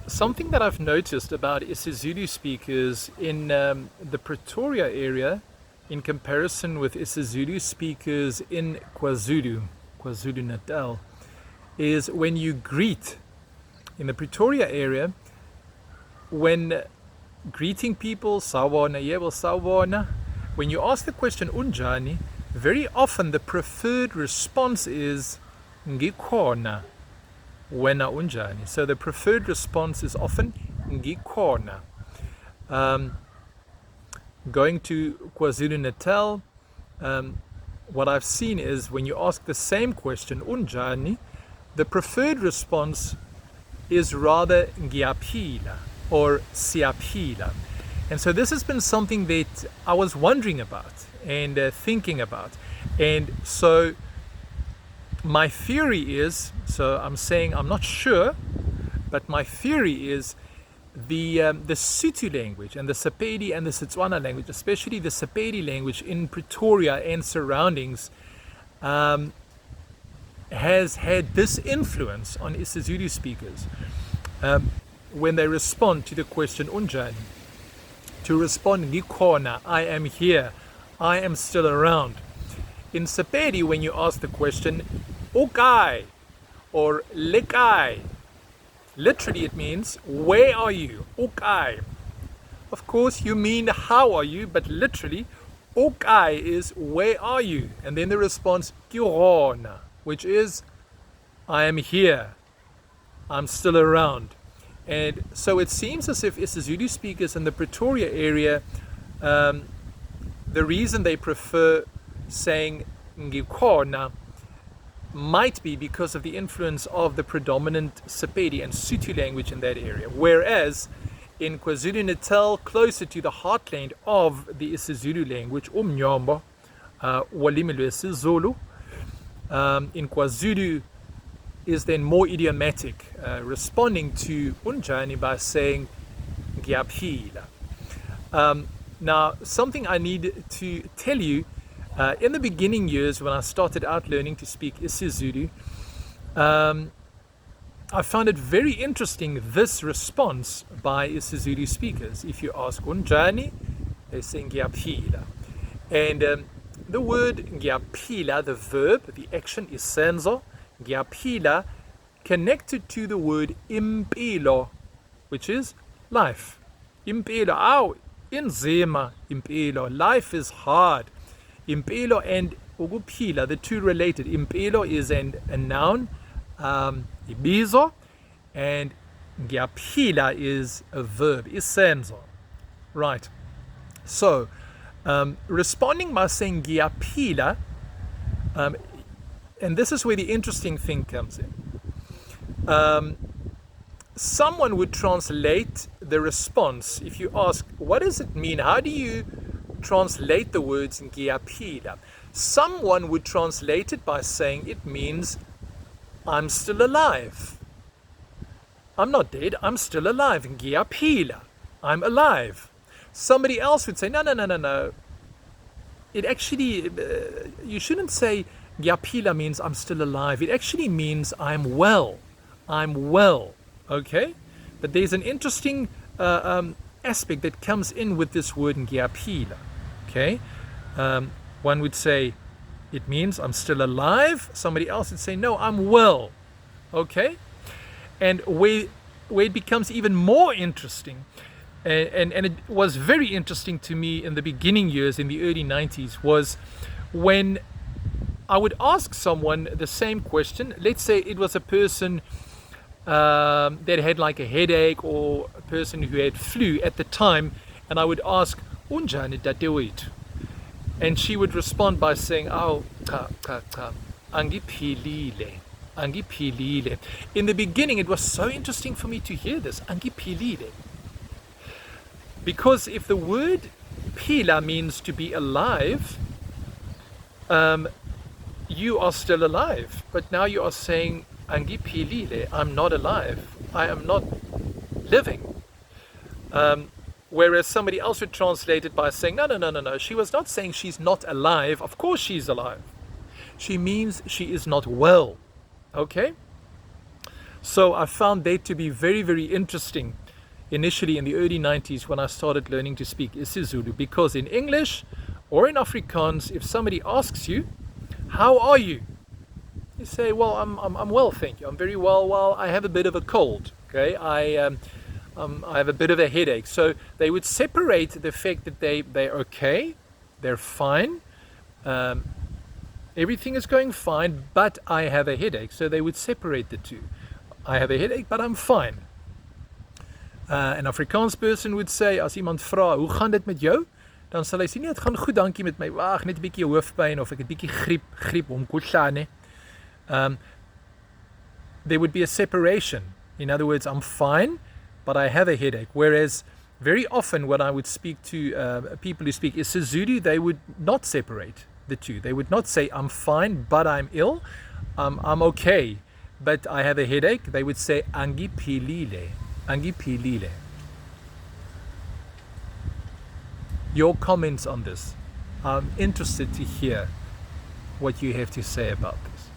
Something that I've noticed about isiZulu speakers in the Pretoria area, in comparison with isiZulu speakers in KwaZulu Natal, is when you greet in the Pretoria area, when greeting people, sawona, yebo sawona, when you ask the question unjani, very often the preferred response is Ngikhona, wena unjani. So the preferred response is often Ngikhona. Going to KwaZulu Natal, what I've seen is when you ask the same question unjani, the preferred response is rather Ngiyaphila or Siyaphila. And so this has been something that I was wondering about and thinking about. And so my theory is, so I'm saying I'm not sure, but my theory is the Sotho language and the Sepedi and the Setswana language, especially the Sepedi language in Pretoria and surroundings, has had this influence on isiZulu speakers when they respond to the question unjani. To respond Ngikhona, I am here, I am still around. In Sepedi, when you ask the question ukai or lekai, literally it means where are you, ukai. Of course you mean how are you, but literally ukai is where are you, and then the response Ngikhona, which is I am here, I'm still around. And so it seems as if isiZulu speakers in the Pretoria area, the reason they prefer saying Ngikhona might be because of the influence of the predominant Sepedi and Sotho language in that area. Whereas in KwaZulu Natal, closer to the heartland of the isiZulu language, umnyombo, walimi lwesiZulu, in KwaZulu is then more idiomatic, responding to unjani by saying Ngiyaphila. Now, something I need to tell you, in the beginning years when I started out learning to speak isiZulu, I found it very interesting, this response by isiZulu speakers. If you ask unjani, they say Ngiyaphila. And the word Ngiyaphila, the verb, the action is senzo, Ngiyaphila, connected to the word impilo, which is life. Impilo, ow, inzima, impilo, life is hard. Impilo and ukuphila, the two related. Impilo is a noun, ibizo, and Ngiyaphila is a verb, isenzo. Right. So, responding by saying Ngiyaphila, and this is where the interesting thing comes in. Someone would translate the response. If you ask, what does it mean? How do you translate the words Ngiyaphila? Someone would translate it by saying it means I'm still alive. I'm not dead, I'm still alive. Ngiyaphila, I'm alive. Somebody else would say, no. It actually, you shouldn't say Ngiyaphila means I'm still alive. It actually means I'm well. I'm well. Okay? But there's an interesting aspect that comes in with this word Ngiyaphila. Okay? One would say it means I'm still alive. Somebody else would say, no, I'm well. Okay? And where it becomes even more interesting, and it was very interesting to me in the beginning years, in the early 90s, was when I would ask someone the same question. Let's say it was a person that had like a headache, or a person who had flu at the time, and I would ask, unjani dadewethu? And she would respond by saying, oh, cha, angiphilile. In the beginning, it was so interesting for me to hear this, angiphilile. Because if the word phila means to be alive, you are still alive. But now you are saying, angiphilile, I'm not alive. I am not living. Whereas somebody else would translate it by saying, no. She was not saying she's not alive. Of course she's alive. She means she is not well. Okay? So I found that to be very, very interesting initially in the early 90s when I started learning to speak isiZulu, because in English or in Afrikaans, if somebody asks you, how are you? You say, well, I'm well, thank you. I'm very well. Well, I have a bit of a cold. Okay, I have a bit of a headache. So they would separate the fact that they're okay, they're fine, everything is going fine, but I have a headache. So they would separate the two. I have a headache, but I'm fine. An Afrikaans person would say, as iemand vra, hoe gaan dit met jou? Dan sal hy sê, nee, het gaan goed, dankie met my. Wag, net 'n bietjie hoofpyn of ek het 'n bietjie griep omkhuhlane. There would be a separation. In other words, I'm fine, but I have a headache. Whereas very often when I would speak to people who speak isiZulu, they would not separate the two. They would not say, I'm fine, but I'm ill. I'm okay, but I have a headache. They would say, Ngiphilile. Ngiphilile. Your comments on this. I'm interested to hear what you have to say about this.